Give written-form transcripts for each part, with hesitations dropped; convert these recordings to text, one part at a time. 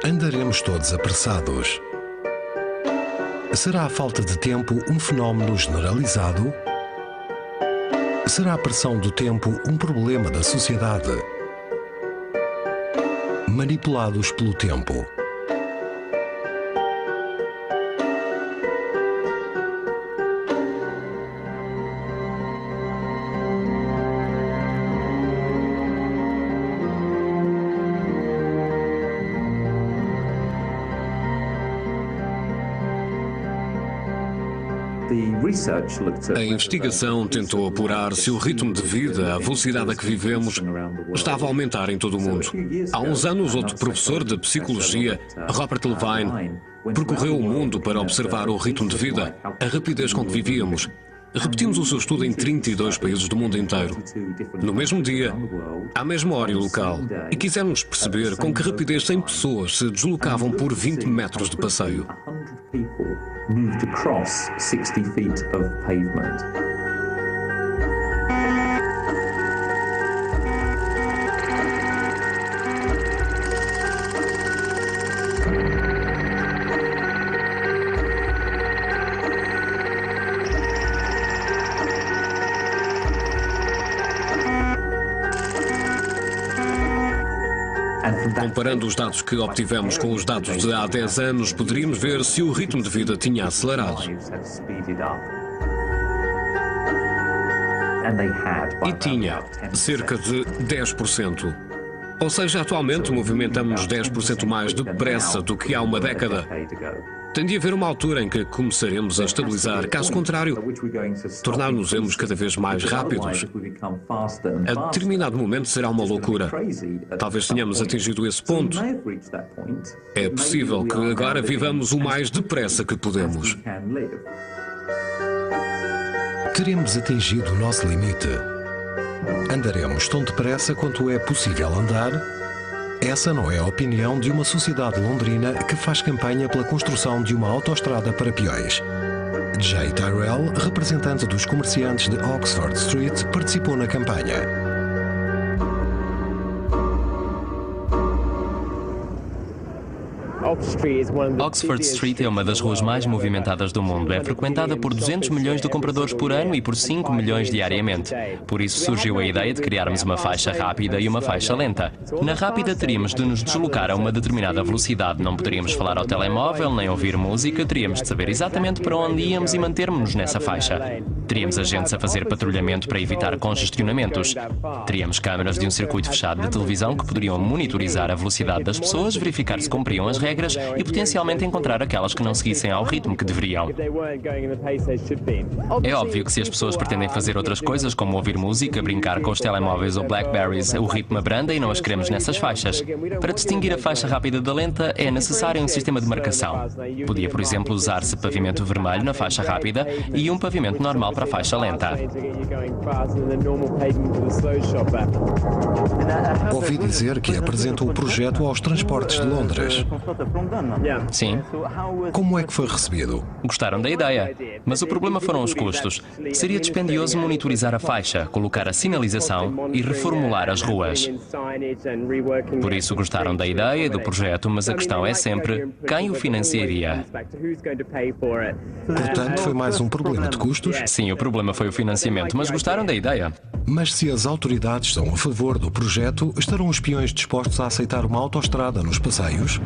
Andaremos todos apressados. Será a falta de tempo um fenómeno generalizado? Será a pressão do tempo um problema da sociedade? Manipulados pelo tempo. A investigação tentou apurar se o ritmo de vida, a velocidade a que vivemos, estava a aumentar em todo o mundo. Há uns anos, outro professor de psicologia, Robert Levine, percorreu o mundo para observar o ritmo de vida, a rapidez com que vivíamos. Repetimos o seu estudo em 32 países do mundo inteiro, no mesmo dia, à mesma hora e local, e quisemos perceber com que rapidez 100 pessoas se deslocavam por 20 metros de passeio. Moved across 60 feet of pavement. Comparando os dados que obtivemos com os dados de há 10 anos, poderíamos ver se o ritmo de vida tinha acelerado. E tinha, cerca de 10%. Ou seja, atualmente movimentamos 10% mais depressa do que há uma década. Tem de haver uma altura em que começaremos a estabilizar, caso contrário, tornar-nos-emos cada vez mais rápidos. A determinado momento será uma loucura. Talvez tenhamos atingido esse ponto. É possível que agora vivamos o mais depressa que podemos. Teremos atingido o nosso limite. Andaremos tão depressa quanto é possível andar? Essa não é a opinião de uma sociedade londrina que faz campanha pela construção de uma autoestrada para peões. Jay Tyrrell, representante dos comerciantes de Oxford Street, participou na campanha. Oxford Street é uma das ruas mais movimentadas do mundo. É frequentada por 200 milhões de compradores por ano e por 5 milhões diariamente. Por isso surgiu a ideia de criarmos uma faixa rápida e uma faixa lenta. Na rápida teríamos de nos deslocar a uma determinada velocidade. Não poderíamos falar ao telemóvel, nem ouvir música. Teríamos de saber exatamente para onde íamos e mantermos-nos nessa faixa. Teríamos agentes a fazer patrulhamento para evitar congestionamentos. Teríamos câmaras de um circuito fechado de televisão que poderiam monitorizar a velocidade das pessoas, verificar se cumpriam as regras e potencialmente encontrar aquelas que não seguissem ao ritmo que deveriam. É óbvio que se as pessoas pretendem fazer outras coisas, como ouvir música, brincar com os telemóveis ou Blackberries, o ritmo abranda e não as queremos nessas faixas. Para distinguir a faixa rápida da lenta é necessário um sistema de marcação. Podia, por exemplo, usar-se pavimento vermelho na faixa rápida e um pavimento normal para a faixa lenta. Ouvi dizer que apresentou o projeto aos transportes de Londres. Sim. Como é que foi recebido? Gostaram da ideia, mas o problema foram os custos. Seria dispendioso monitorizar a faixa, colocar a sinalização e reformular as ruas. Por isso gostaram da ideia e do projeto, mas a questão é sempre quem o financiaria. Portanto, foi mais um problema de custos? Sim, o problema foi o financiamento, mas gostaram da ideia. Mas se as autoridades são a favor do projeto, estarão os peões dispostos a aceitar uma autoestrada nos passeios?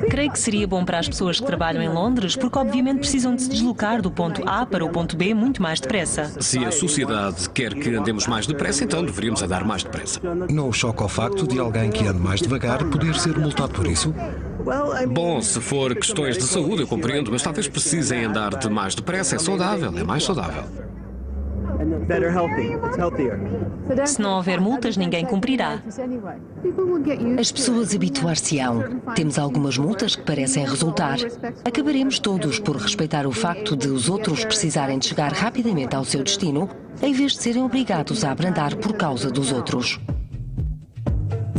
Creio que seria bom para as pessoas que trabalham em Londres, porque obviamente precisam de se deslocar do ponto A para o ponto B muito mais depressa. Se a sociedade quer que andemos mais depressa, então deveríamos andar mais depressa. Não o choca o facto de alguém que ande mais devagar poder ser multado por isso? Bom, se for questões de saúde, eu compreendo, mas talvez precisem andar de mais depressa. É saudável, é mais saudável. Se não houver multas, ninguém cumprirá. As pessoas habituar-se-ão. Temos algumas multas que parecem resultar. Acabaremos todos por respeitar o facto de os outros precisarem de chegar rapidamente ao seu destino, em vez de serem obrigados a abrandar por causa dos outros.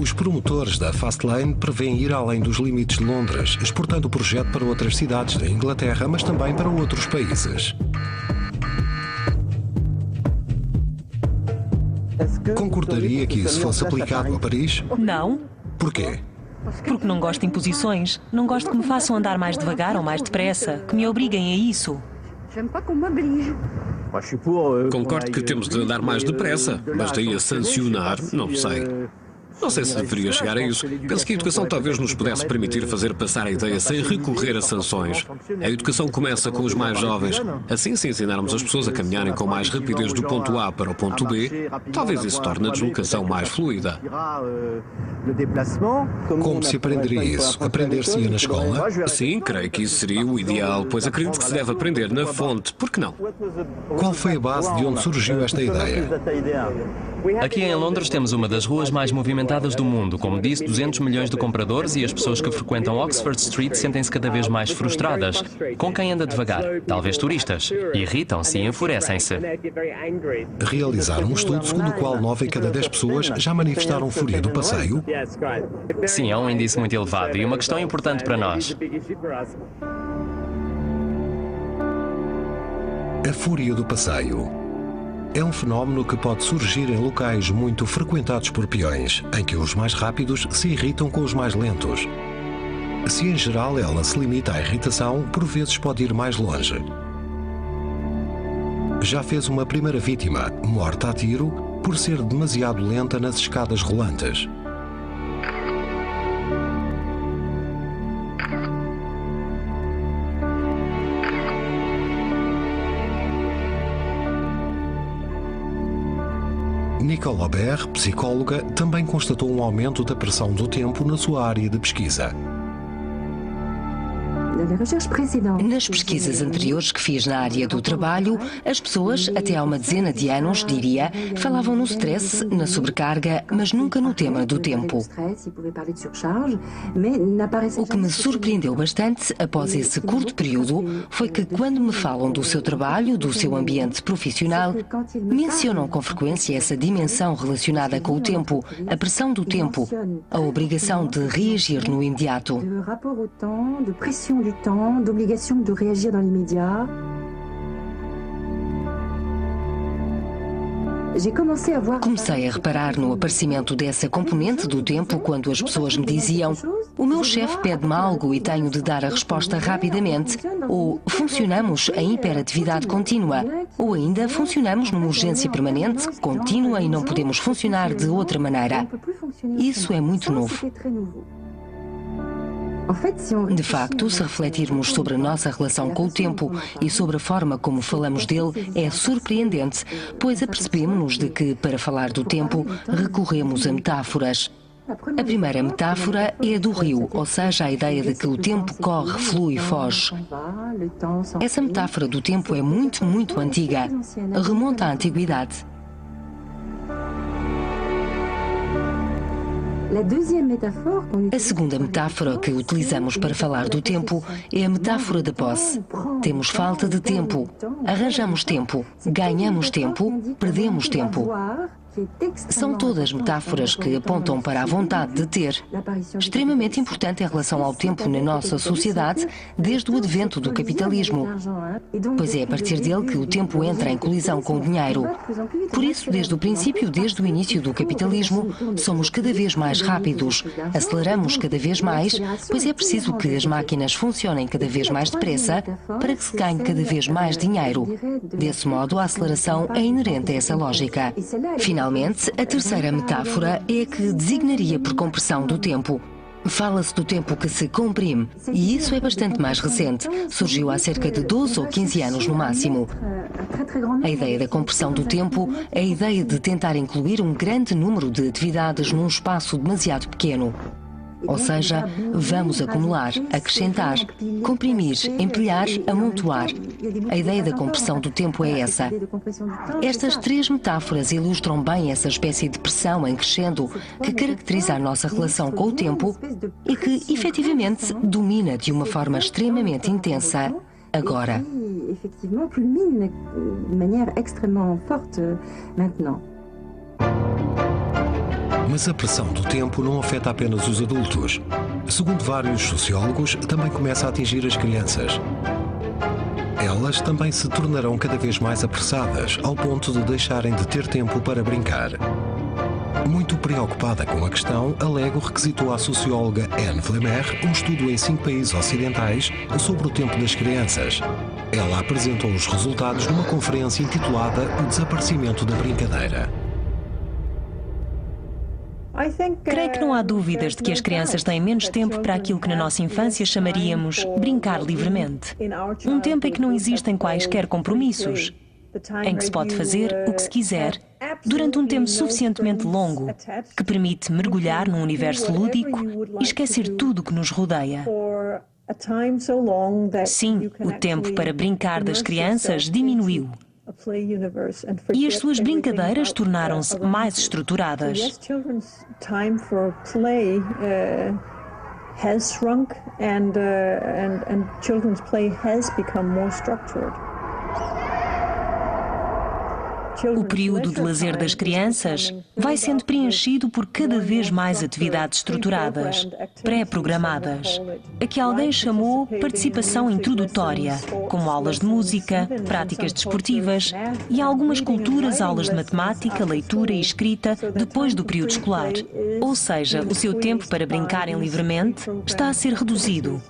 Os promotores da Fastlane prevêem ir além dos limites de Londres, exportando o projeto para outras cidades da Inglaterra, mas também para outros países. Concordaria que isso fosse aplicado a Paris? Não. Porquê? Porque não gosto de imposições. Não gosto que me façam andar mais devagar ou mais depressa, que me obriguem a isso. Concordo que temos de andar mais depressa, mas daí a sancionar, não sei. Não sei se deveria chegar a isso. Penso que a educação talvez nos pudesse permitir fazer passar a ideia sem recorrer a sanções. A educação começa com os mais jovens. Assim, se ensinarmos as pessoas a caminharem com mais rapidez do ponto A para o ponto B, talvez isso torne a deslocação mais fluida. Como se aprenderia isso? Aprender-se-ia na escola? Sim, creio que isso seria o ideal, pois acredito que se deve aprender na fonte. Por que não? Qual foi a base de onde surgiu esta ideia? Aqui em Londres temos uma das ruas mais movimentadas do mundo. Como disse, 200 milhões de compradores e as pessoas que frequentam Oxford Street sentem-se cada vez mais frustradas. Com quem anda devagar? Talvez turistas. Irritam-se e enfurecem-se. Realizaram um estudo segundo o qual 9 em cada 10 pessoas já manifestaram fúria do passeio? Sim, é um índice muito elevado e uma questão importante para nós. A fúria do passeio é um fenómeno que pode surgir em locais muito frequentados por peões, em que os mais rápidos se irritam com os mais lentos. Se em geral ela se limita à irritação, por vezes pode ir mais longe. Já fez uma primeira vítima, morta a tiro, por ser demasiado lenta nas escadas rolantes. Nicole Aubert, psicóloga, também constatou um aumento da pressão do tempo na sua área de pesquisa. Nas pesquisas anteriores que fiz na área do trabalho, as pessoas, até há uma dezena de anos, diria, falavam no stress, na sobrecarga, mas nunca no tema do tempo. O que me surpreendeu bastante, após esse curto período, foi que quando me falam do seu trabalho, do seu ambiente profissional, mencionam com frequência essa dimensão relacionada com o tempo, a pressão do tempo, a obrigação de reagir no imediato. D'obligation de réagir dans l'immédiat. Comecei a reparar no aparecimento dessa componente do tempo quando as pessoas me diziam: o meu chefe pede-me algo e tenho de dar a resposta rapidamente, ou funcionamos em hiperatividade contínua, ou ainda funcionamos numa urgência permanente, contínua e não podemos funcionar de outra maneira. Isso é muito novo. De facto, se refletirmos sobre a nossa relação com o tempo e sobre a forma como falamos dele, é surpreendente, pois apercebemos-nos de que, para falar do tempo, recorremos a metáforas. A primeira metáfora é a do rio, ou seja, a ideia de que o tempo corre, flui, foge. Essa metáfora do tempo é muito, muito antiga. Remonta à antiguidade. A segunda metáfora que utilizamos para falar do tempo é a metáfora da posse. Temos falta de tempo, arranjamos tempo, ganhamos tempo, perdemos tempo. São todas metáforas que apontam para a vontade de ter, extremamente importante em relação ao tempo na nossa sociedade desde o advento do capitalismo, pois é a partir dele que o tempo entra em colisão com o dinheiro. Por isso, desde o princípio, desde o início do capitalismo, somos cada vez mais rápidos, aceleramos cada vez mais, pois é preciso que as máquinas funcionem cada vez mais depressa para que se ganhe cada vez mais dinheiro. Desse modo, a aceleração é inerente a essa lógica. Finalmente, a terceira metáfora é a que designaria por compressão do tempo. Fala-se do tempo que se comprime, e isso é bastante mais recente. Surgiu há cerca de 12 ou 15 anos no máximo. A ideia da compressão do tempo é a ideia de tentar incluir um grande número de atividades num espaço demasiado pequeno. Ou seja, vamos acumular, acrescentar, comprimir, empilhar, amontoar. A ideia da compressão do tempo é essa. Estas três metáforas ilustram bem essa espécie de pressão em crescendo que caracteriza a nossa relação com o tempo e que, efetivamente, domina de uma forma extremamente intensa agora. Mas a pressão do tempo não afeta apenas os adultos. Segundo vários sociólogos, também começa a atingir as crianças. Elas também se tornarão cada vez mais apressadas, ao ponto de deixarem de ter tempo para brincar. Muito preocupada com a questão, a Lego requisitou à socióloga Anne Flemer um estudo em 5 países ocidentais sobre o tempo das crianças. Ela apresentou os resultados numa conferência intitulada O Desaparecimento da Brincadeira. Creio que não há dúvidas de que as crianças têm menos tempo para aquilo que na nossa infância chamaríamos brincar livremente. Um tempo em que não existem quaisquer compromissos, em que se pode fazer o que se quiser, durante um tempo suficientemente longo, que permite mergulhar num universo lúdico e esquecer tudo o que nos rodeia. Sim, o tempo para brincar das crianças diminuiu. E as suas brincadeiras tornaram-se mais estruturadas. O período de lazer das crianças vai sendo preenchido por cada vez mais atividades estruturadas, pré-programadas, a que alguém chamou participação introdutória, como aulas de música, práticas desportivas e, em algumas culturas, aulas de matemática, leitura e escrita depois do período escolar. Ou seja, o seu tempo para brincarem livremente está a ser reduzido.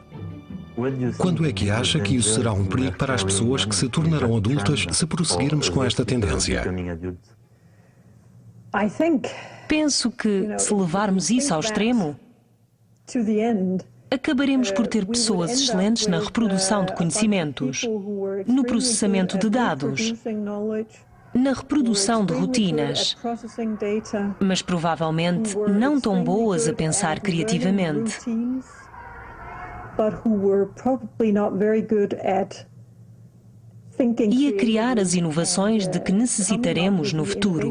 Quando é que acha que isso será um perigo para as pessoas que se tornarão adultas se prosseguirmos com esta tendência? Penso que, se levarmos isso ao extremo, acabaremos por ter pessoas excelentes na reprodução de conhecimentos, no processamento de dados, na reprodução de rotinas, mas provavelmente não tão boas a pensar criativamente. E a criar as inovações de que necessitaremos no futuro.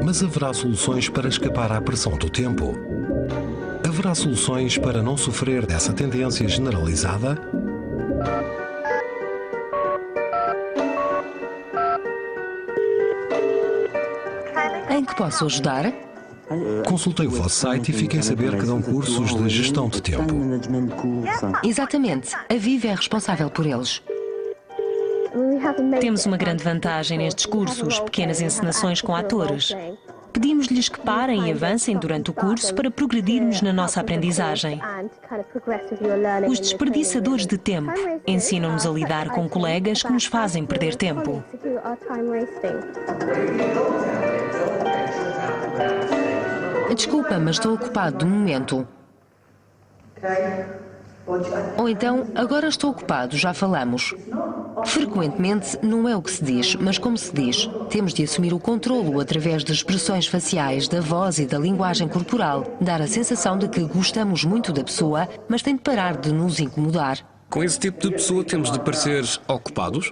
Mas haverá soluções para escapar à pressão do tempo? Haverá soluções para não sofrer dessa tendência generalizada? Em que posso ajudar? Consultei o vosso site e fiquei a saber que dão cursos de gestão de tempo. Exatamente. A Viva é responsável por eles. Temos uma grande vantagem nestes cursos, pequenas encenações com atores. Pedimos-lhes que parem e avancem durante o curso para progredirmos na nossa aprendizagem. Os desperdiçadores de tempo ensinam-nos a lidar com colegas que nos fazem perder tempo. Desculpa, mas estou ocupado de momento. Ou então, agora estou ocupado, já falamos. Frequentemente não é o que se diz, mas como se diz. Temos de assumir o controlo através de expressões faciais, da voz e da linguagem corporal. Dar a sensação de que gostamos muito da pessoa, mas tem de parar de nos incomodar. Com esse tipo de pessoa temos de parecer ocupados?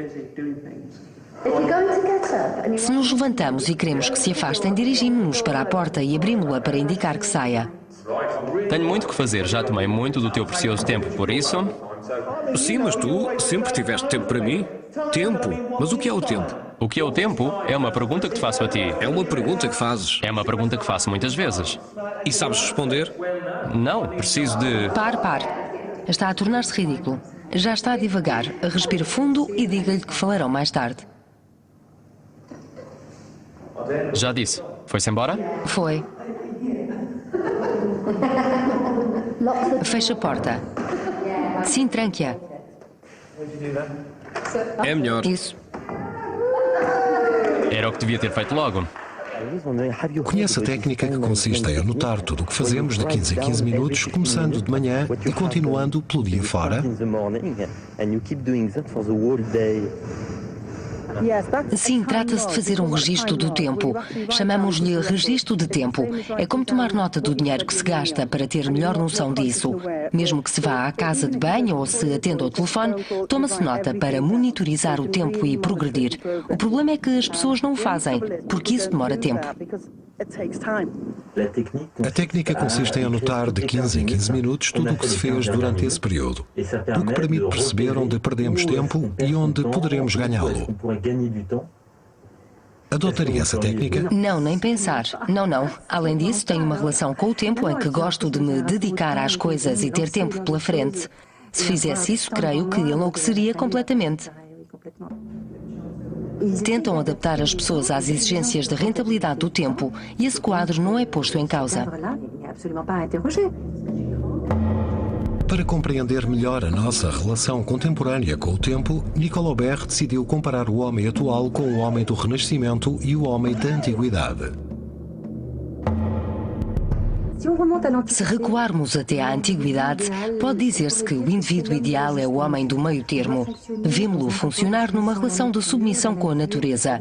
Se nos levantamos e queremos que se afastem, dirigimos-nos para a porta e abrimos-la para indicar que saia. Tenho muito que fazer, já tomei muito do teu precioso tempo, por isso... Sim, mas tu sempre tiveste tempo para mim. Tempo? Mas o que é o tempo? O que é o tempo? É uma pergunta que te faço a ti. É uma pergunta que fazes. É uma pergunta que faço muitas vezes. E sabes responder? Não, preciso de... Pare. Está a tornar-se ridículo. Já está a divagar. Respire fundo e diga-lhe que falarão mais tarde. Já disse. Foi-se embora? Foi. Feche a porta. Sim, tranque-a. É melhor. Isso. Era o que devia ter feito logo. Conhece a técnica que consiste em anotar tudo o que fazemos de 15 em 15 minutos, começando de manhã e continuando pelo dia fora? Sim, trata-se de fazer um registro do tempo. Chamamos-lhe registro de tempo. É como tomar nota do dinheiro que se gasta para ter melhor noção disso. Mesmo que se vá à casa de banho ou se atenda ao telefone, toma-se nota para monitorizar o tempo e progredir. O problema é que as pessoas não o fazem, porque isso demora tempo. A técnica consiste em anotar de 15 em 15 minutos tudo o que se fez durante esse período, o que permite perceber onde perdemos tempo e onde poderemos ganhá-lo. Adotaria essa técnica? Não, nem pensar. Não. Além disso, tenho uma relação com o tempo em que gosto de me dedicar às coisas e ter tempo pela frente. Se fizesse isso, creio que enlouqueceria completamente. Tentam adaptar as pessoas às exigências de rentabilidade do tempo e esse quadro não é posto em causa. Para compreender melhor a nossa relação contemporânea com o tempo, Nicole Aubert decidiu comparar o homem atual com o homem do Renascimento e o homem da Antiguidade. Se recuarmos até à Antiguidade, pode dizer-se que o indivíduo ideal é o homem do meio termo. Vemo-lo funcionar numa relação de submissão com a natureza.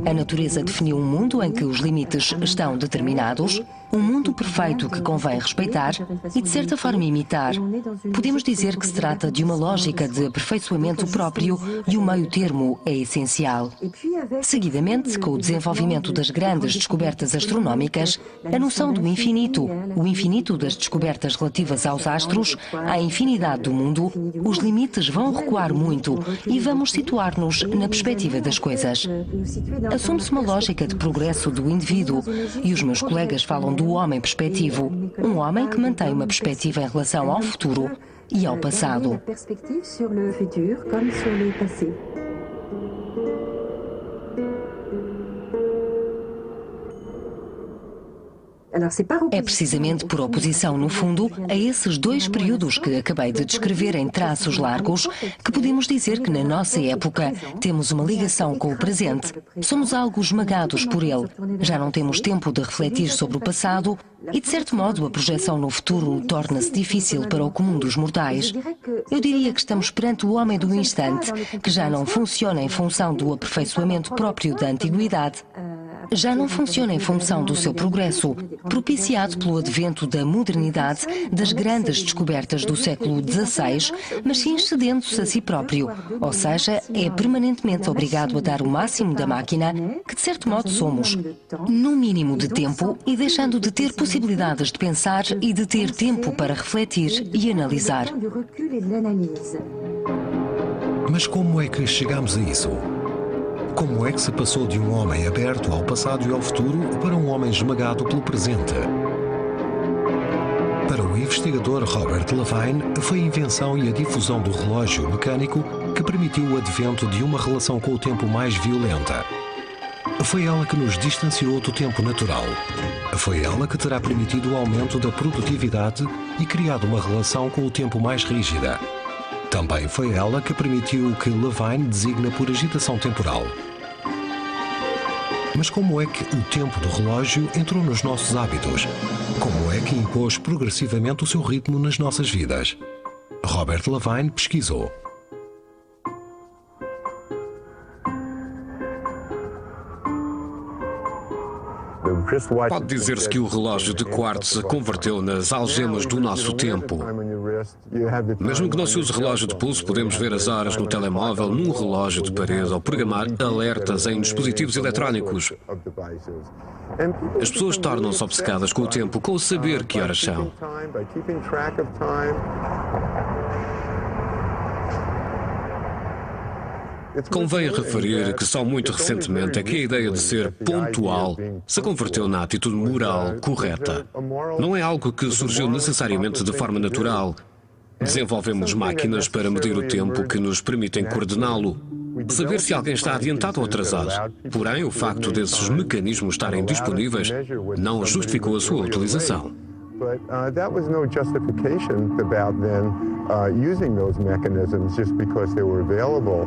A natureza definiu um mundo em que os limites estão determinados, um mundo perfeito que convém respeitar e, de certa forma, imitar. Podemos dizer que se trata de uma lógica de aperfeiçoamento próprio e o meio termo é essencial. Seguidamente, com o desenvolvimento das grandes descobertas astronómicas, a noção do infinito, o infinito das descobertas relativas aos astros, à infinidade do mundo, os limites vão recuar muito e vamos situar-nos na perspectiva das coisas. Assume-se uma lógica de progresso do indivíduo e os meus colegas falam do homem perspectivo, um homem que mantém uma perspectiva em relação ao futuro e ao passado. É precisamente por oposição, no fundo, a esses dois períodos que acabei de descrever em traços largos, que podemos dizer que na nossa época temos uma ligação com o presente. Somos algo esmagados por ele. Já não temos tempo de refletir sobre o passado e, de certo modo, a projeção no futuro torna-se difícil para o comum dos mortais. Eu diria que estamos perante o homem do instante, que já não funciona em função do aperfeiçoamento próprio da antiguidade. Já não funciona em função do seu progresso, propiciado pelo advento da modernidade, das grandes descobertas do século XVI, mas sim excedendo-se a si próprio, ou seja, é permanentemente obrigado a dar o máximo da máquina, que de certo modo somos, num mínimo de tempo e deixando de ter possibilidades de pensar e de ter tempo para refletir e analisar. Mas como é que chegamos a isso? Como é que se passou de um homem aberto ao passado e ao futuro para um homem esmagado pelo presente? Para o investigador Robert Levine, foi a invenção e a difusão do relógio mecânico que permitiu o advento de uma relação com o tempo mais violenta. Foi ela que nos distanciou do tempo natural. Foi ela que terá permitido o aumento da produtividade e criado uma relação com o tempo mais rígida. Também foi ela que permitiu o que Levine designa por agitação temporal. Mas como é que o tempo do relógio entrou nos nossos hábitos? Como é que impôs progressivamente o seu ritmo nas nossas vidas? Robert Levine pesquisou. Pode dizer-se que o relógio de quartzo se converteu nas algemas do nosso tempo. Mesmo que não se use relógio de pulso, podemos ver as horas no telemóvel, num relógio de parede ou programar alertas em dispositivos eletrónicos. As pessoas tornam-se obcecadas com o tempo, com o saber que horas são. Convém referir que só muito recentemente é que a ideia de ser pontual se converteu na atitude moral correta. Não é algo que surgiu necessariamente de forma natural. Desenvolvemos máquinas para medir o tempo que nos permitem coordená-lo, saber se alguém está adiantado ou atrasado. Porém, o facto desses mecanismos estarem disponíveis não justificou a sua utilização. But that was no justification about then using those mechanisms just because they were available.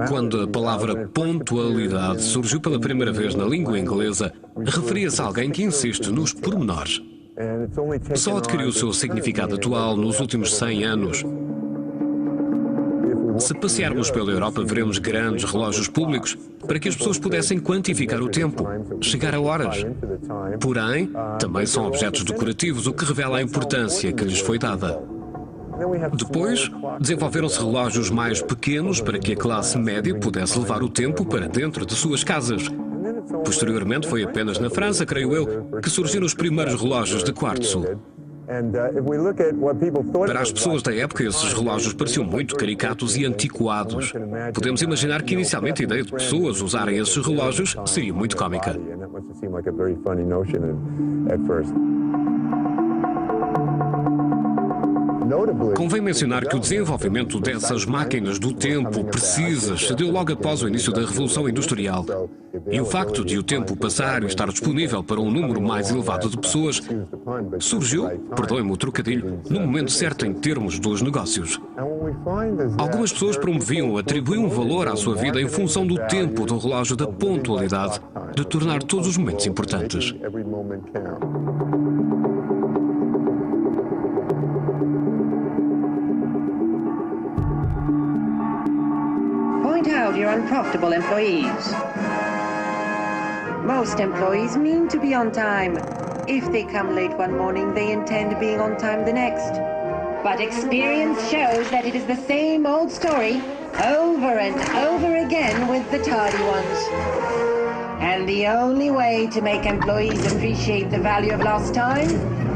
Quando a palavra pontualidade surgiu pela primeira vez na língua inglesa, referia-se a alguém que insiste nos pormenores. Só adquiriu o seu significado atual nos últimos 100 anos. Se passearmos pela Europa, veremos grandes relógios públicos para que as pessoas pudessem quantificar o tempo, chegar a horas. Porém, também são objetos decorativos, o que revela a importância que lhes foi dada. Depois, desenvolveram-se relógios mais pequenos para que a classe média pudesse levar o tempo para dentro de suas casas. Posteriormente, foi apenas na França, creio eu, que surgiram os primeiros relógios de quartzo. Para as pessoas da época, esses relógios pareciam muito caricatos e antiquados. Podemos imaginar que inicialmente a ideia de pessoas usarem esses relógios seria muito cómica. Convém mencionar que o desenvolvimento dessas máquinas do tempo precisas se deu logo após o início da Revolução Industrial. E o facto de o tempo passar e estar disponível para um número mais elevado de pessoas surgiu, perdoem-me o trocadilho, no momento certo em termos dos negócios. Algumas pessoas promoviam, atribuíam valor à sua vida em função do tempo do relógio da pontualidade, de tornar todos os momentos importantes. Point out your unprofitable employees. Most employees mean to be on time. If they come late one morning, they intend being on time the next. But experience shows that it is the same old story over and over again with the tardy ones. And the only way to make employees appreciate the value of lost time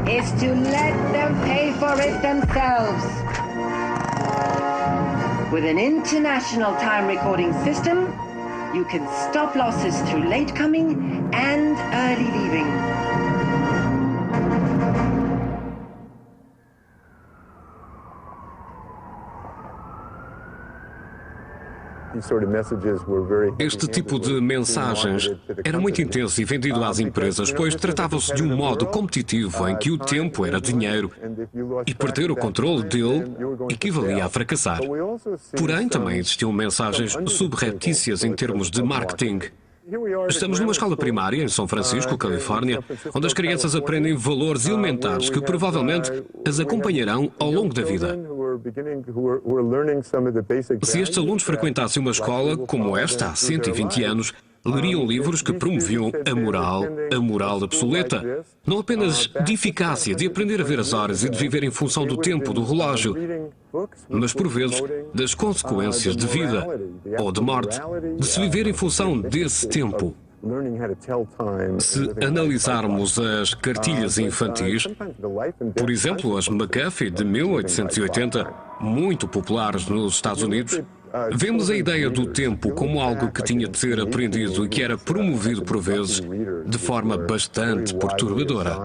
is to let them pay for it themselves. With an international time recording system, you can stop losses through late coming and early leaving. Este tipo de mensagens era muito intenso e vendido às empresas, pois tratava-se de um modo competitivo em que o tempo era dinheiro e perder o controle dele equivalia a fracassar. Porém, também existiam mensagens subreptícias em termos de marketing. Estamos numa escola primária em São Francisco, Califórnia, onde as crianças aprendem valores elementares que provavelmente as acompanharão ao longo da vida. Se estes alunos frequentassem uma escola como esta há 120 anos, leriam livros que promoviam a moral obsoleta, não apenas de eficácia, de aprender a ver as horas e de viver em função do tempo do relógio, mas por vezes das consequências de vida ou de morte, de se viver em função desse tempo. Se analisarmos as cartilhas infantis, por exemplo, as McGuffey de 1880, muito populares nos Estados Unidos, vemos a ideia do tempo como algo que tinha de ser aprendido e que era promovido por vezes de forma bastante perturbadora.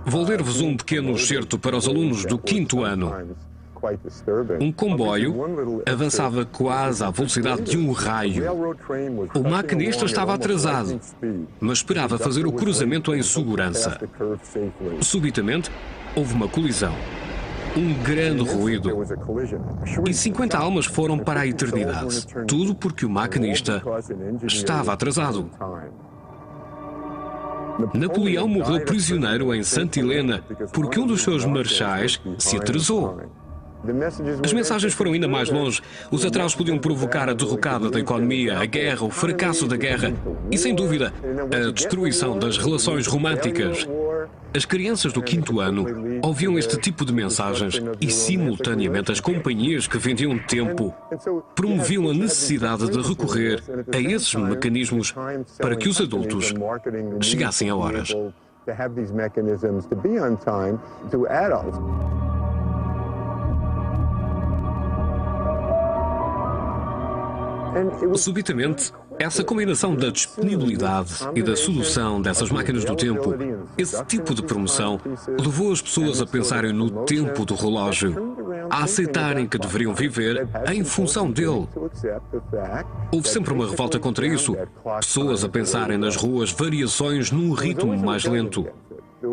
Vou ler-vos um pequeno excerto para os alunos do 5º ano. Um comboio avançava quase à velocidade de um raio. O maquinista estava atrasado, mas esperava fazer o cruzamento em segurança. Subitamente, houve uma colisão. Um grande ruído. E 50 almas foram para a eternidade. Tudo porque o maquinista estava atrasado. Napoleão morreu prisioneiro em Santa Helena porque um dos seus marchais se atrasou. As mensagens foram ainda mais longe. Os atrasos podiam provocar a derrocada da economia, a guerra, o fracasso da guerra e, sem dúvida, a destruição das relações românticas. As crianças do 5º ano ouviam este tipo de mensagens e, simultaneamente, as companhias que vendiam tempo promoviam a necessidade de recorrer a esses mecanismos para que os adultos chegassem a horas. Subitamente, essa combinação da disponibilidade e da sedução dessas máquinas do tempo, esse tipo de promoção, levou as pessoas a pensarem no tempo do relógio, a aceitarem que deveriam viver em função dele. Houve sempre uma revolta contra isso, pessoas a pensarem nas ruas variações num ritmo mais lento.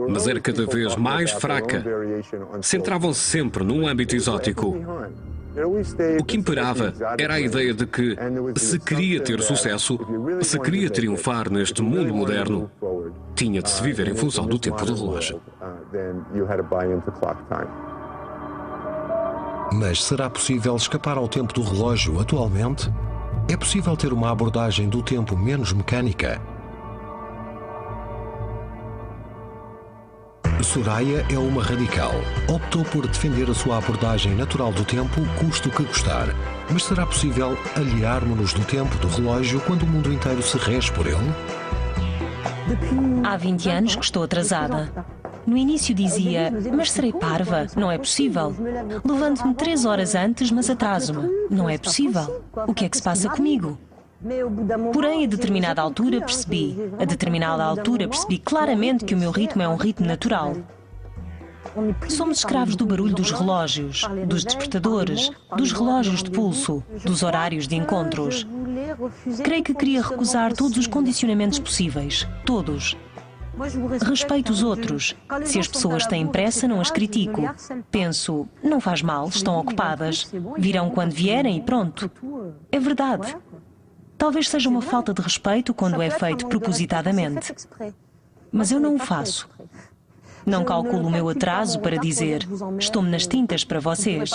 Mas era cada vez mais fraca. Centravam-se sempre num âmbito exótico. O que imperava era a ideia de que, se queria ter sucesso, se queria triunfar neste mundo moderno, tinha de se viver em função do tempo do relógio. Mas será possível escapar ao tempo do relógio atualmente? É possível ter uma abordagem do tempo menos mecânica? Soraya é uma radical. Optou por defender a sua abordagem natural do tempo, custe o que custar. Mas será possível aliarmos-nos do tempo do relógio quando o mundo inteiro se rege por ele? Há 20 anos que estou atrasada. No início dizia, mas serei parva, não é possível. Levanto-me 3 horas antes, mas atraso-me. Não é possível. O que é que se passa comigo? Porém, a determinada altura percebi claramente que o meu ritmo é um ritmo natural. Somos escravos do barulho dos relógios, dos despertadores, dos relógios de pulso, dos horários de encontros. Creio que queria recusar todos os condicionamentos possíveis, todos. Respeito os outros. Se as pessoas têm pressa, não as critico. Penso, não faz mal, estão ocupadas. Virão quando vierem e pronto. É verdade. Talvez seja uma falta de respeito quando é feito propositadamente. Mas eu não o faço. Não calculo o meu atraso para dizer, estou-me nas tintas para vocês.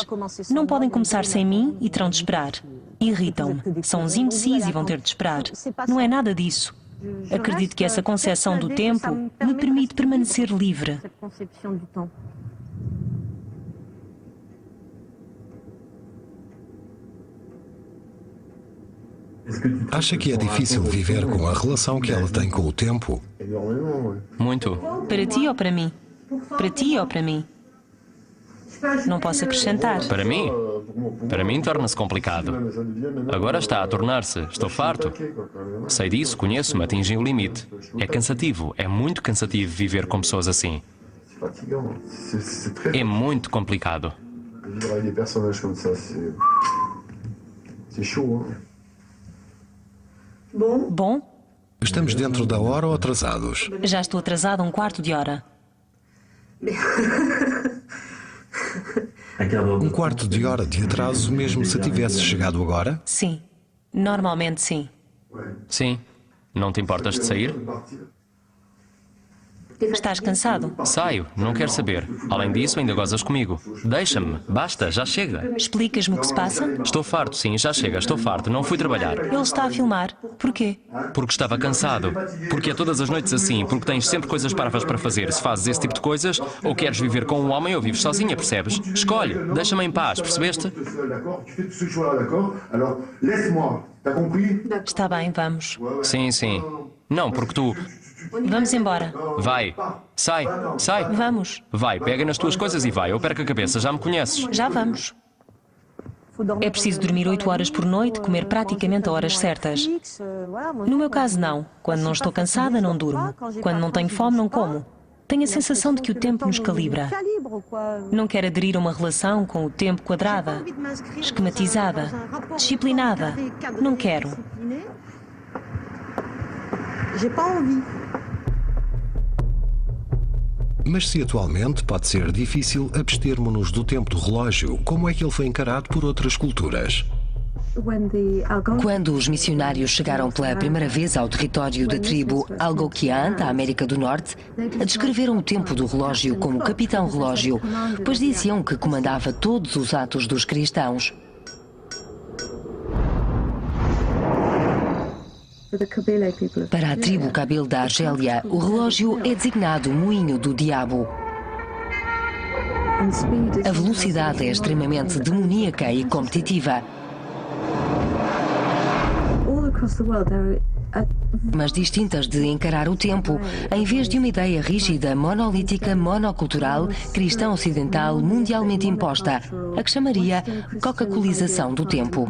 Não podem começar sem mim e terão de esperar. Irritam-me. São uns imbecis e vão ter de esperar. Não é nada disso. Acredito que essa concepção do tempo me permite permanecer livre. Acha que é difícil viver com a relação que ela tem com o tempo? Muito. Para ti ou para mim? Para ti ou para mim? Não posso acrescentar. Para mim? Para mim torna-se complicado. Agora está a tornar-se. Estou farto. Sei disso, conheço-me, atingi o limite. É cansativo, é muito cansativo viver com pessoas assim. É muito complicado. Bom, Estamos dentro da hora ou atrasados? já estou atrasada um quarto de hora. Um quarto de hora de atraso mesmo se tivesse chegado agora? Sim. Normalmente sim. Sim. Não te importas de sair? Estás cansado? Saio, não quero saber. Além disso, ainda gozas comigo. Deixa-me, basta, já chega. Explicas-me o que se passa? Estou farto, sim, já chega, estou farto, não fui trabalhar. Ele está a filmar. Porquê? Porque estava cansado. Porque é todas as noites assim, porque tens sempre coisas parvas para fazer. Se fazes esse tipo de coisas, ou queres viver com um homem ou vives sozinha, percebes? Escolhe, deixa-me em paz, percebeste? Está bem, vamos. Sim, sim. Não, porque tu... Vamos embora. Vai, sai, sai. Vamos. Vai, pega nas tuas coisas e vai, ou perca a cabeça, já me conheces. Já vamos. É preciso dormir 8 horas por noite, comer praticamente a horas certas. No meu caso, não. Quando não estou cansada, não durmo. Quando não tenho fome, não como. Tenho a sensação de que o tempo nos calibra. Não quero aderir a uma relação com o tempo quadrada, esquematizada, disciplinada. Não quero. Mas se atualmente pode ser difícil abstermos-nos do tempo do relógio, como é que ele foi encarado por outras culturas? Quando os missionários chegaram pela primeira vez ao território da tribo Algonquian, da América do Norte, descreveram o tempo do relógio como Capitão Relógio, pois diziam que comandava todos os atos dos cristãos. Para a tribo Kabyle da Argélia, o relógio é designado Moinho do Diabo. A velocidade é extremamente demoníaca e competitiva. Mas distintas de encarar o tempo, em vez de uma ideia rígida, monolítica, monocultural, cristã ocidental, mundialmente imposta, a que chamaria Coca-Colização do tempo.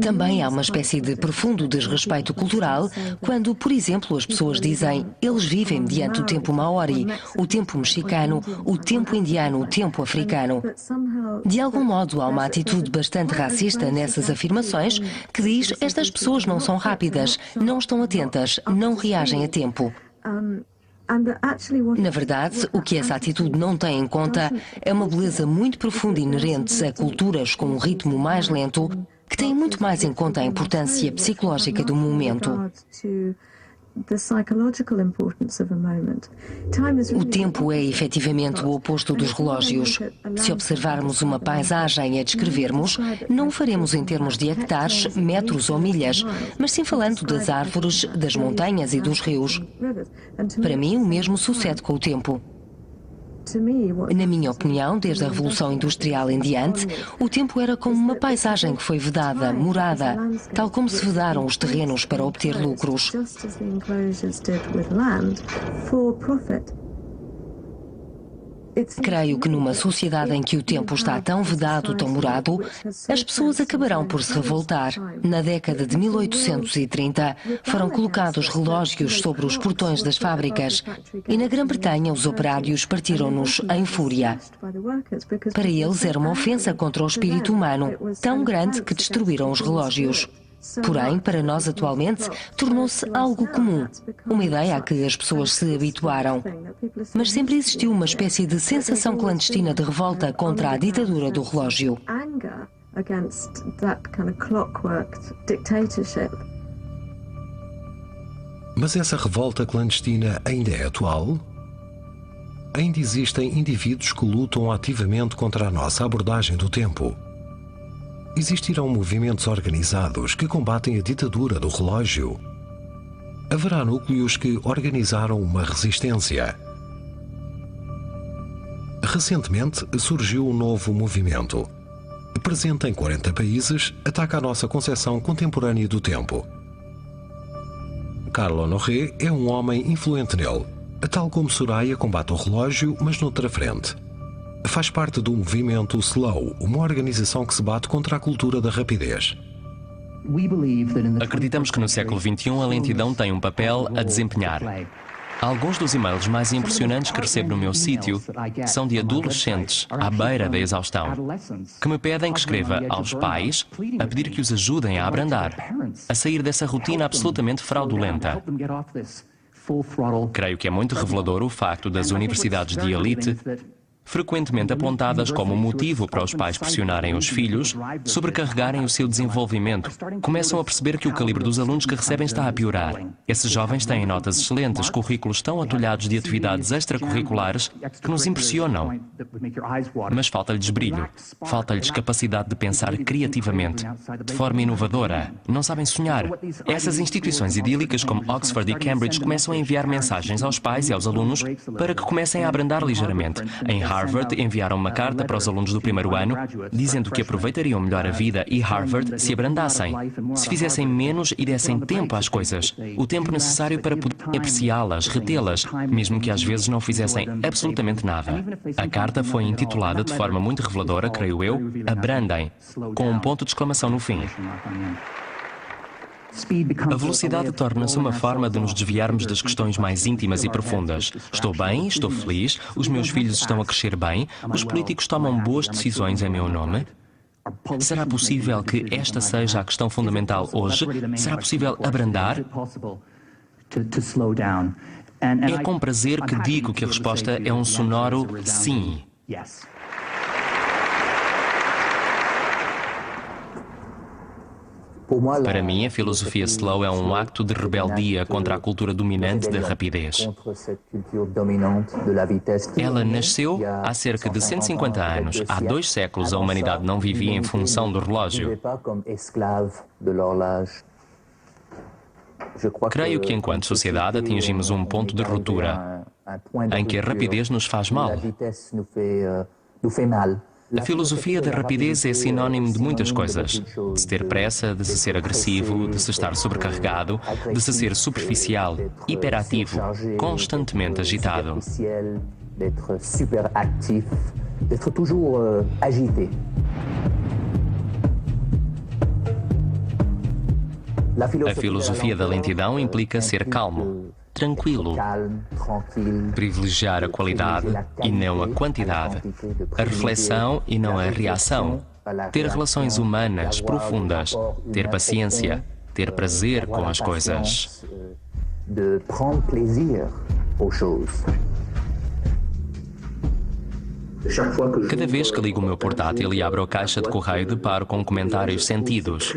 Também há uma espécie de profundo desrespeito cultural quando, por exemplo, as pessoas dizem eles vivem mediante o tempo maori, o tempo mexicano, o tempo indiano, o tempo africano. De algum modo, há uma atitude bastante racista nessas afirmações que diz estas pessoas não são rápidas, não estão atentas, não reagem a tempo. Na verdade, o que essa atitude não tem em conta é uma beleza muito profunda inerente a culturas com um ritmo mais lento, que têm muito mais em conta a importância psicológica do momento. O tempo é efetivamente o oposto dos relógios. Se observarmos uma paisagem a descrevermos, não o faremos em termos de hectares, metros ou milhas, mas sim falando das árvores, das montanhas e dos rios. Para mim, o mesmo sucede com o tempo. Na minha opinião, desde a Revolução Industrial em diante, o tempo era como uma paisagem que foi vedada, morada, tal como se vedaram os terrenos para obter lucros. Creio que numa sociedade em que o tempo está tão vedado, tão morado, as pessoas acabarão por se revoltar. Na década de 1830, foram colocados relógios sobre os portões das fábricas e na Grã-Bretanha os operários partiram-nos em fúria. Para eles era uma ofensa contra o espírito humano, tão grande que destruíram os relógios. Porém, para nós atualmente, tornou-se algo comum, uma ideia a que as pessoas se habituaram. Mas sempre existiu uma espécie de sensação clandestina de revolta contra a ditadura do relógio. Mas essa revolta clandestina ainda é atual? Ainda existem indivíduos que lutam ativamente contra a nossa abordagem do tempo. Existirão movimentos organizados que combatem a ditadura do relógio. Haverá núcleos que organizaram uma resistência. Recentemente surgiu um novo movimento. Presente em 40 países, ataca a nossa concepção contemporânea do tempo. Carl Honoré é um homem influente nele, tal como Soraya combate o relógio, mas noutra frente. Faz parte do movimento Slow, uma organização que se bate contra a cultura da rapidez. Acreditamos que no século XXI a lentidão tem um papel a desempenhar. Alguns dos e-mails mais impressionantes que recebo no meu sítio são de adolescentes à beira da exaustão, que me pedem que escreva aos pais a pedir que os ajudem a abrandar, a sair dessa rotina absolutamente fraudulenta. Creio que é muito revelador o facto das universidades de elite frequentemente apontadas como motivo para os pais pressionarem os filhos, sobrecarregarem o seu desenvolvimento. Começam a perceber que o calibre dos alunos que recebem está a piorar. Esses jovens têm notas excelentes, currículos tão atulhados de atividades extracurriculares que nos impressionam. Mas falta-lhes brilho, falta-lhes capacidade de pensar criativamente, de forma inovadora. Não sabem sonhar. Essas instituições idílicas como Oxford e Cambridge começam a enviar mensagens aos pais e aos alunos para que comecem a abrandar ligeiramente. Em Harvard enviaram uma carta para os alunos do primeiro ano, dizendo que aproveitariam melhor a vida e Harvard se abrandassem, se fizessem menos e dessem tempo às coisas, o tempo necessário para poder apreciá-las, retê-las, mesmo que às vezes não fizessem absolutamente nada. A carta foi intitulada de forma muito reveladora, creio eu, Abrandem, com um ponto de exclamação no fim. A velocidade torna-se uma forma de nos desviarmos das questões mais íntimas e profundas. Estou bem, estou feliz, os meus filhos estão a crescer bem, os políticos tomam boas decisões em meu nome. Será possível que esta seja a questão fundamental hoje? Será possível abrandar? É com prazer que digo que a resposta é um sonoro sim. Para mim, a filosofia Slow é um acto de rebeldia contra a cultura dominante da rapidez. Ela nasceu há cerca de 150 anos. Há 2 séculos a humanidade não vivia em função do relógio. Creio que enquanto sociedade atingimos um ponto de ruptura em que a rapidez nos faz mal. A filosofia da rapidez é sinónimo de muitas coisas. De se ter pressa, de se ser agressivo, de se estar sobrecarregado, de se ser superficial, hiperativo, constantemente agitado. A filosofia da lentidão implica ser calmo, tranquilo, privilegiar a qualidade e não a quantidade, a reflexão e não a reação, ter relações humanas profundas, ter paciência, ter prazer com as coisas. Cada vez que ligo o meu portátil e abro a caixa de correio, deparo com comentários sentidos.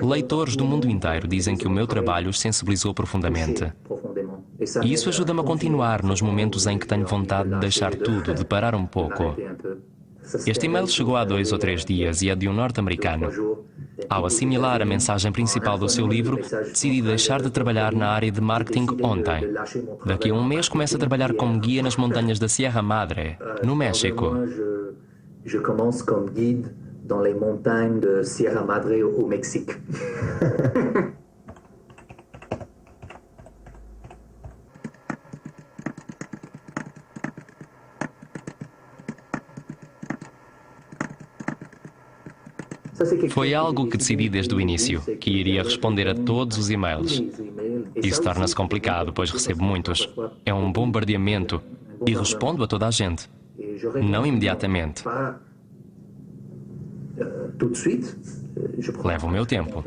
Leitores do mundo inteiro dizem que o meu trabalho os sensibilizou profundamente. E isso ajuda-me a continuar nos momentos em que tenho vontade de deixar tudo, de parar um pouco. Este e-mail chegou há 2 ou 3 dias e é de um norte-americano. Ao assimilar a mensagem principal do seu livro, decidi deixar de trabalhar na área de marketing ontem. Daqui a um mês começo a trabalhar como guia nas montanhas da Sierra Madre, no México. Je commence comme guide dans les montagnes de Sierra Madre au Mexique. Foi algo que decidi desde o início, que iria responder a todos os e-mails. Isso torna-se complicado, pois recebo muitos. É um bombardeamento e respondo a toda a gente. Não imediatamente. Leva o meu tempo.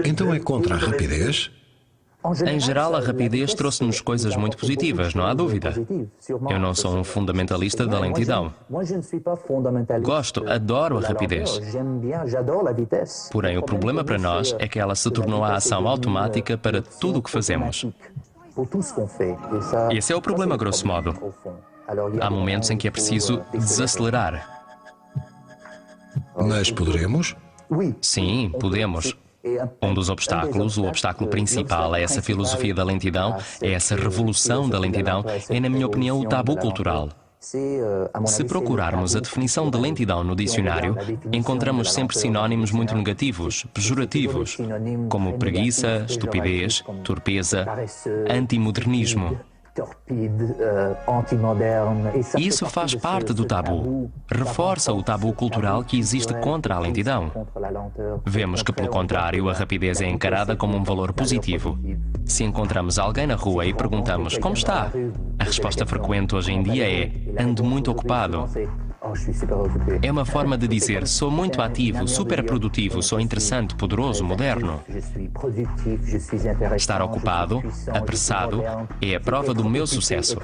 Então é contra a rapidez? Em geral, a rapidez trouxe-nos coisas muito positivas, não há dúvida. Eu não sou um fundamentalista da lentidão. Adoro a rapidez. Porém, o problema para nós é que ela se tornou a ação automática para tudo o que fazemos. Esse é o problema, grosso modo. Há momentos em que é preciso desacelerar. Mas poderemos? Sim, podemos. Um dos obstáculos, o obstáculo principal a essa filosofia da lentidão, é essa revolução da lentidão, é, na minha opinião, o tabu cultural. Se procurarmos a definição de lentidão no dicionário, encontramos sempre sinónimos muito negativos, pejorativos, como preguiça, estupidez, torpeza, antimodernismo. Isso faz parte do tabu. Reforça o tabu cultural que existe contra a lentidão. Vemos que, pelo contrário, a rapidez é encarada como um valor positivo. Se encontramos alguém na rua e perguntamos como está, a resposta frequente hoje em dia é: ando muito ocupado. É uma forma de dizer: sou muito ativo, super produtivo, sou interessante, poderoso, moderno. Estar ocupado, apressado, é a prova do meu sucesso.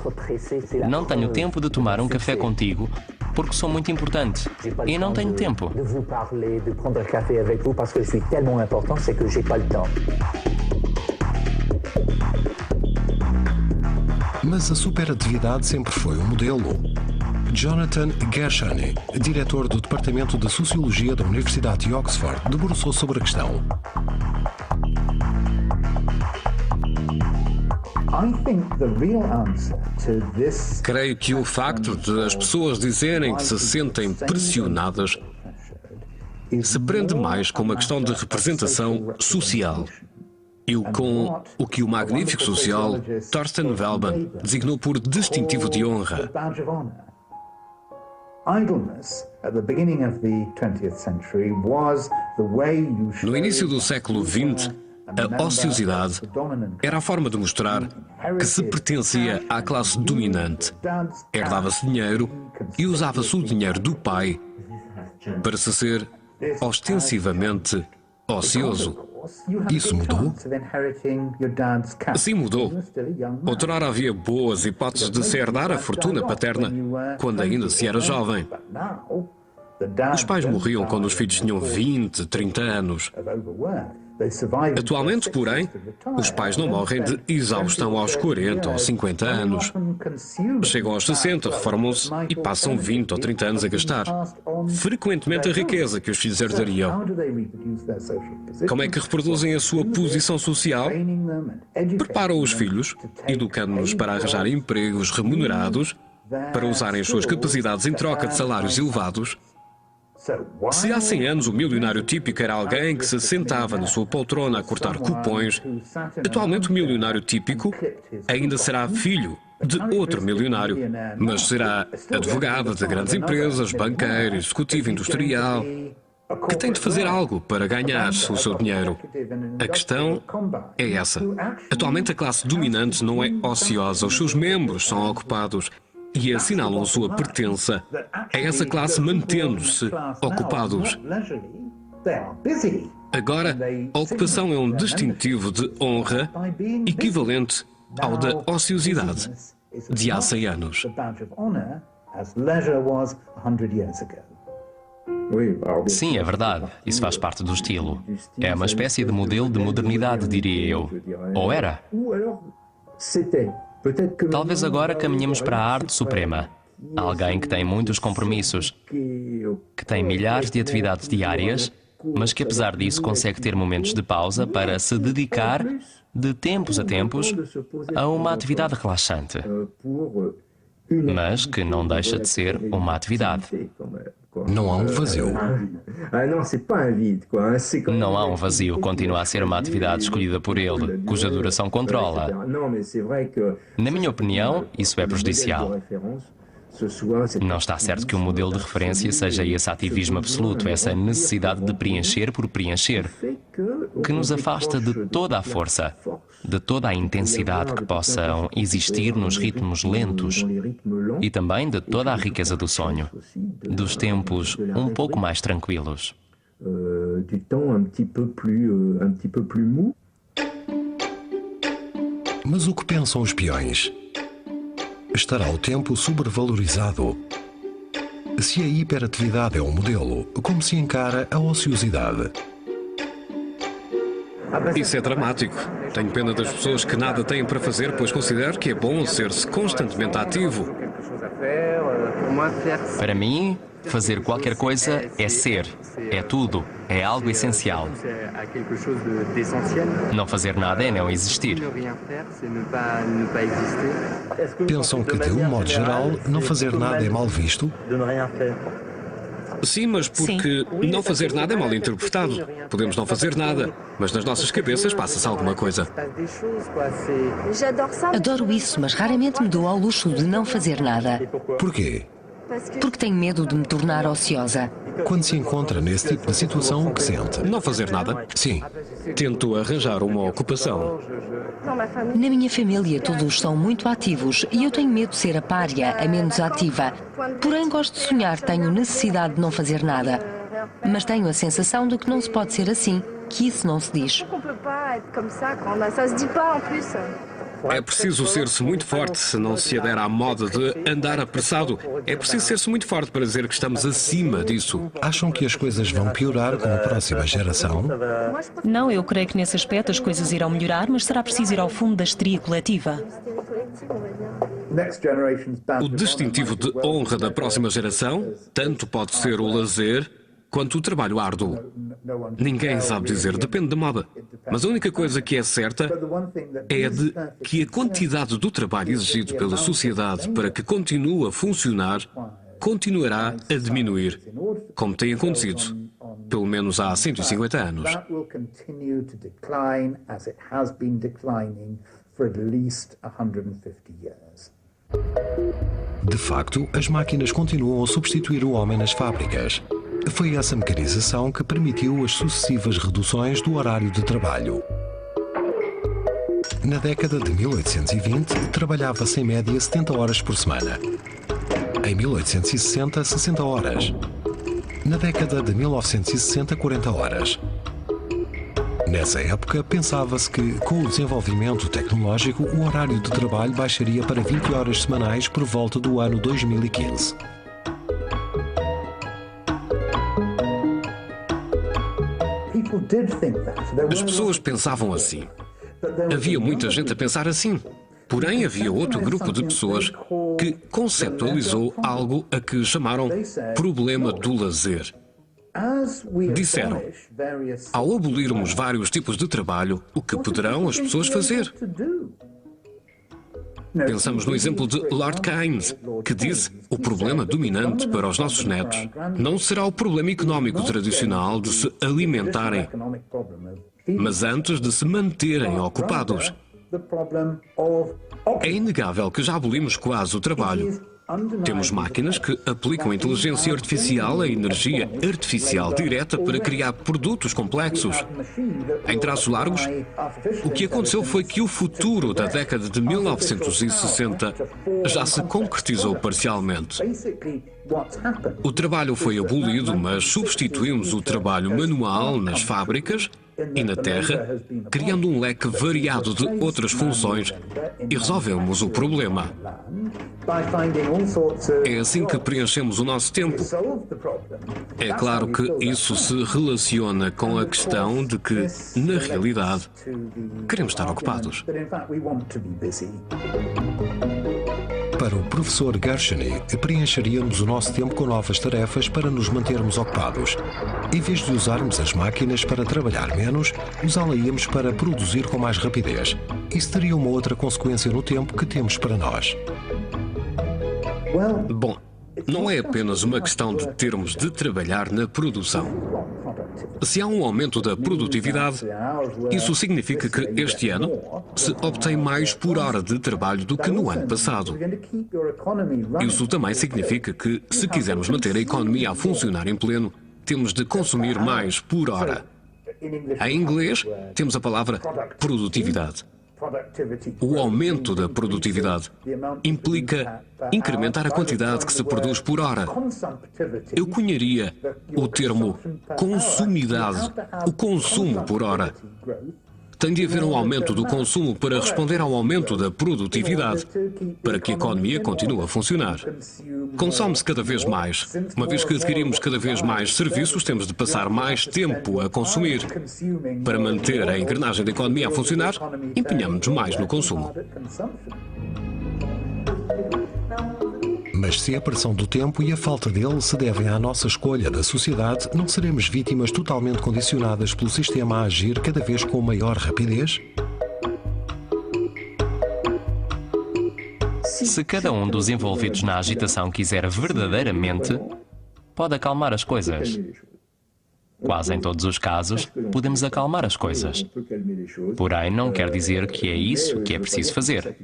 Não tenho tempo de tomar um café contigo porque sou muito importante e não tenho tempo. Mas a superatividade sempre foi um modelo. Jonathan Gershani, diretor do Departamento de Sociologia da Universidade de Oxford, debruçou sobre a questão. Creio que o facto de as pessoas dizerem que se sentem pressionadas se prende mais com uma questão de representação social e com o que o magnífico social Thorstein Veblen designou por distintivo de honra. No início do século XX, a ociosidade era a forma de mostrar que se pertencia à classe dominante. Herdava-se dinheiro e usava-se o dinheiro do pai para se ser ostensivamente ocioso. Isso mudou? Sim, mudou. Outrora havia boas hipóteses de se herdar a fortuna paterna quando ainda se era jovem. Os pais morriam quando os filhos tinham 20, 30 anos. Atualmente, porém, os pais não morrem de exaustão aos 40 ou 50 anos. Chegam aos 60, reformam-se e passam 20 ou 30 anos a gastar. Frequentemente a riqueza que os filhos herdariam. Como é que reproduzem a sua posição social? Preparam os filhos, educando-nos para arranjar empregos remunerados, para usarem as suas capacidades em troca de salários elevados. Se há 100 anos o milionário típico era alguém que se sentava na sua poltrona a cortar cupões, atualmente o milionário típico ainda será filho de outro milionário, mas será advogado de grandes empresas, banqueiro, executivo industrial, que tem de fazer algo para ganhar o seu dinheiro. A questão é essa. Atualmente a classe dominante não é ociosa, os seus membros são ocupados e assinalam sua pertença a essa classe mantendo-se ocupados. Agora, a ocupação é um distintivo de honra equivalente ao da ociosidade de há 100 anos. Sim, é verdade. Isso faz parte do estilo. É uma espécie de modelo de modernidade, diria eu. Ou era? Talvez agora caminhemos para a arte suprema. Alguém que tem muitos compromissos, que tem milhares de atividades diárias, mas que apesar disso consegue ter momentos de pausa para se dedicar, de tempos a tempos, a uma atividade relaxante, mas que não deixa de ser uma atividade. Não há um vazio. Não há um vazio, continua a ser uma atividade escolhida por ele, cuja duração controla. Na minha opinião, isso é prejudicial. Não está certo que o modelo de referência seja esse ativismo absoluto, essa necessidade de preencher por preencher, que nos afasta de toda a força, de toda a intensidade que possam existir nos ritmos lentos e também de toda a riqueza do sonho, dos tempos um pouco mais tranquilos. Mas o que pensam os peões? Estará o tempo sobrevalorizado? Se a hiperatividade é um modelo, como se encara a ociosidade? Isso é dramático. Tenho pena das pessoas que nada têm para fazer, pois considero que é bom ser-se constantemente ativo. Para mim, fazer qualquer coisa é ser, é tudo, é algo essencial. Não fazer nada é não existir. Pensam que, de um modo geral, não fazer nada é mal visto? Sim, mas porque não fazer nada é mal interpretado. Podemos não fazer nada, mas nas nossas cabeças passa-se alguma coisa. Adoro isso, mas raramente me dou ao luxo de não fazer nada. Porquê? Porque tenho medo de me tornar ociosa. Quando se encontra nesse tipo de situação, o que sente? Não fazer nada? Sim. Tento arranjar uma ocupação. Na minha família todos são muito ativos e eu tenho medo de ser a pária, a menos ativa. Porém gosto de sonhar, tenho necessidade de não fazer nada. Mas tenho a sensação de que não se pode ser assim, que isso não se diz. É preciso ser-se muito forte se não se adere à moda de andar apressado. É preciso ser-se muito forte para dizer que estamos acima disso. Acham que as coisas vão piorar com a próxima geração? Não, eu creio que nesse aspecto as coisas irão melhorar, mas será preciso ir ao fundo da histeria coletiva. O distintivo de honra da próxima geração tanto pode ser o lazer quanto o trabalho árduo. Ninguém sabe dizer, depende da moda. Mas a única coisa que é certa é de que a quantidade do trabalho exigido pela sociedade para que continue a funcionar continuará a diminuir, como tem acontecido, pelo menos há 150 anos. De facto, as máquinas continuam a substituir o homem nas fábricas. Foi essa mecanização que permitiu as sucessivas reduções do horário de trabalho. Na década de 1820, trabalhava-se em média 70 horas por semana. Em 1860, 60 horas. Na década de 1960, 40 horas. Nessa época, pensava-se que, com o desenvolvimento tecnológico, o horário de trabalho baixaria para 20 horas semanais por volta do ano 2015. As pessoas pensavam assim. Havia muita gente a pensar assim. Porém, havia outro grupo de pessoas que conceptualizou algo a que chamaram problema do lazer. Disseram, ao abolirmos vários tipos de trabalho, o que poderão as pessoas fazer? Pensamos no exemplo de Lord Keynes, que disse: o problema dominante para os nossos netos não será o problema económico tradicional de se alimentarem, mas antes de se manterem ocupados. É inegável que já abolimos quase o trabalho. Temos máquinas que aplicam inteligência artificial a energia artificial direta para criar produtos complexos. Em traços largos, o que aconteceu foi que o futuro da década de 1960 já se concretizou parcialmente. O trabalho foi abolido, mas substituímos o trabalho manual nas fábricas e na terra, criando um leque variado de outras funções, e resolvemos o problema. É assim que preenchemos o nosso tempo. É claro que isso se relaciona com a questão de que, na realidade, queremos estar ocupados. Para o professor Gershony, preencheríamos o nosso tempo com novas tarefas para nos mantermos ocupados. Em vez de usarmos as máquinas para trabalhar menos, usá-las para produzir com mais rapidez. Isso teria uma outra consequência no tempo que temos para nós. Bom, não é apenas uma questão de termos de trabalhar na produção. Se há um aumento da produtividade, isso significa que este ano se obtém mais por hora de trabalho do que no ano passado. Isso também significa que, se quisermos manter a economia a funcionar em pleno, temos de consumir mais por hora. Em inglês, temos a palavra produtividade. O aumento da produtividade implica incrementar a quantidade que se produz por hora. Eu cunharia o termo consumidade, o consumo por hora. Tem de haver um aumento do consumo para responder ao aumento da produtividade, para que a economia continue a funcionar. Consome-se cada vez mais. Uma vez que adquirimos cada vez mais serviços, temos de passar mais tempo a consumir. Para manter a engrenagem da economia a funcionar, empenhamos-nos mais no consumo. Mas se a pressão do tempo e a falta dele se devem à nossa escolha da sociedade, não seremos vítimas totalmente condicionadas pelo sistema a agir cada vez com maior rapidez? Se cada um dos envolvidos na agitação quiser verdadeiramente, pode acalmar as coisas. Quase em todos os casos, podemos acalmar as coisas. Porém, não quer dizer que é isso que é preciso fazer.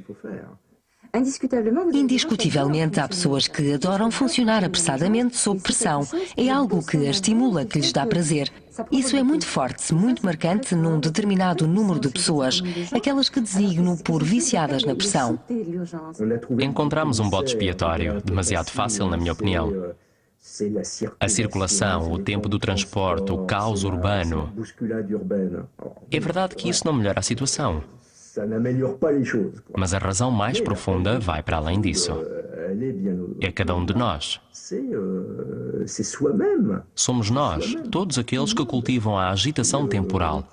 Indiscutivelmente, há pessoas que adoram funcionar apressadamente sob pressão. É algo que as estimula, que lhes dá prazer. Isso é muito forte, muito marcante num determinado número de pessoas, aquelas que designo por viciadas na pressão. Encontramos um bode expiatório, demasiado fácil, na minha opinião. A circulação, o tempo do transporte, o caos urbano. É verdade que isso não melhora a situação. Mas a razão mais profunda vai para além disso. É cada um de nós. Somos nós, todos aqueles que cultivam a agitação temporal.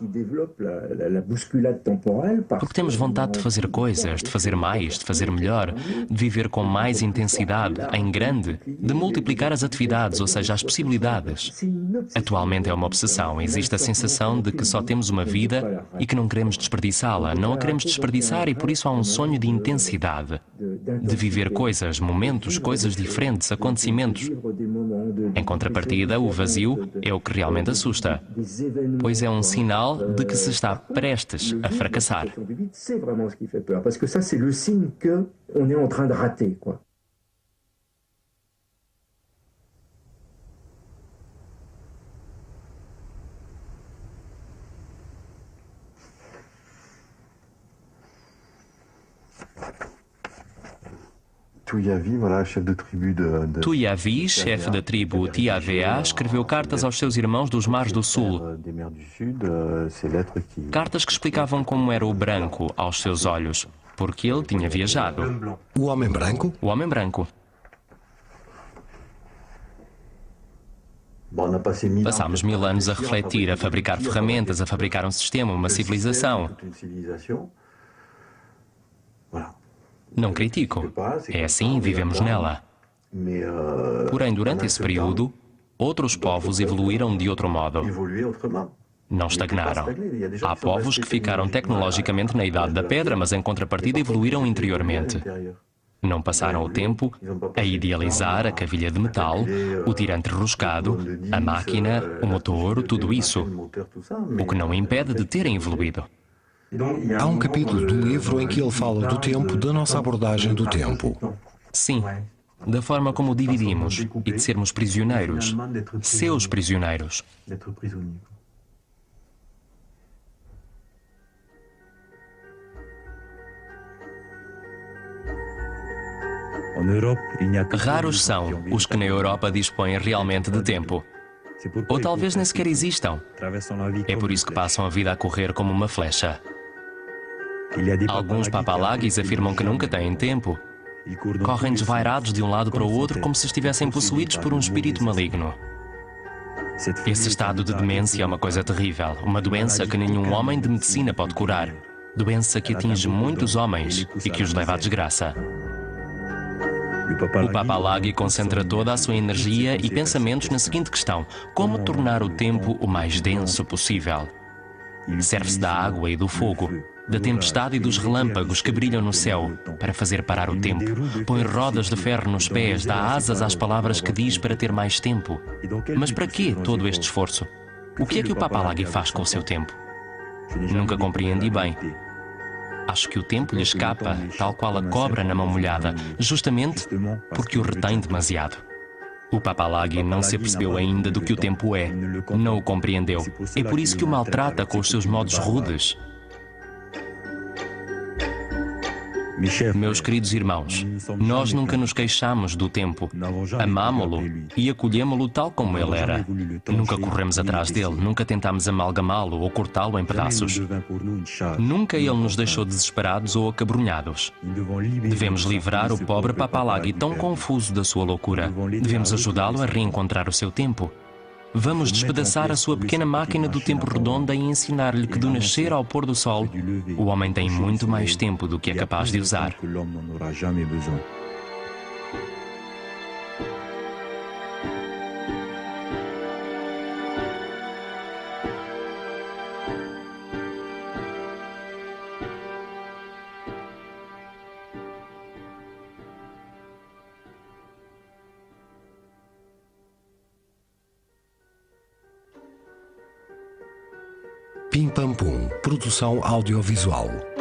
Porque temos vontade de fazer coisas, de fazer mais, de fazer melhor, de viver com mais intensidade, em grande, de multiplicar as atividades, ou seja, as possibilidades. Atualmente é uma obsessão. Existe a sensação de que só temos uma vida e que não queremos desperdiçá-la. Não a queremos desperdiçar e por isso há um sonho de intensidade. De viver coisas, momentos, coisas diferentes, acontecimentos. Em contrapartida, o vazio é o que realmente assusta, pois é um sinal de que se está prestes a fracassar. Tuyavi, chefe da tribo Tiavea, escreveu cartas aos seus irmãos dos mares do sul. Cartas que explicavam como era o branco aos seus olhos, porque ele tinha viajado. O homem branco? O homem branco. Passámos 1000 anos a refletir, a fabricar ferramentas, a fabricar um sistema, uma civilização. Não critico. É assim, vivemos nela. Porém, durante esse período, outros povos evoluíram de outro modo. Não estagnaram. Há povos que ficaram tecnologicamente na Idade da Pedra, mas em contrapartida evoluíram interiormente. Não passaram o tempo a idealizar a cavilha de metal, o tirante roscado, a máquina, o motor, tudo isso. O que não impede de terem evoluído. Há um capítulo do livro em que ele fala do tempo, da nossa abordagem do tempo. Sim, da forma como o dividimos e de sermos prisioneiros, seus prisioneiros. Raros são os que na Europa dispõem realmente de tempo. Ou talvez nem sequer existam. É por isso que passam a vida a correr como uma flecha. Alguns papalaguis afirmam que nunca têm tempo. Correm desvairados de um lado para o outro como se estivessem possuídos por um espírito maligno. Esse estado de demência é uma coisa terrível, uma doença que nenhum homem de medicina pode curar. Doença que atinge muitos homens e que os leva à desgraça. O Papa Laghi concentra toda a sua energia e pensamentos na seguinte questão: como tornar o tempo o mais denso possível? Serve-se da água e do fogo, da tempestade e dos relâmpagos que brilham no céu para fazer parar o tempo. Põe rodas de ferro nos pés, dá asas às palavras que diz para ter mais tempo. Mas para quê todo este esforço? O que é que o Papa Laghi faz com o seu tempo? Nunca compreendi bem. Acho que o tempo lhe escapa, tal qual a cobra na mão molhada, justamente porque o retém demasiado. O Papa Laghi não se apercebeu ainda do que o tempo é, não o compreendeu. É por isso que o maltrata com os seus modos rudes. Meus queridos irmãos, nós nunca nos queixamos do tempo. Amámo-lo e acolhemo-lo tal como ele era. Nunca corremos atrás dele, nunca tentamos amalgamá-lo ou cortá-lo em pedaços. Nunca ele nos deixou desesperados ou acabrunhados. Devemos livrar o pobre Papa Laghi tão confuso da sua loucura. Devemos ajudá-lo a reencontrar o seu tempo. Vamos despedaçar a sua pequena máquina do tempo redonda e ensinar-lhe que do nascer ao pôr do sol, o homem tem muito mais tempo do que é capaz de usar. Pim Pam Pum, produção audiovisual.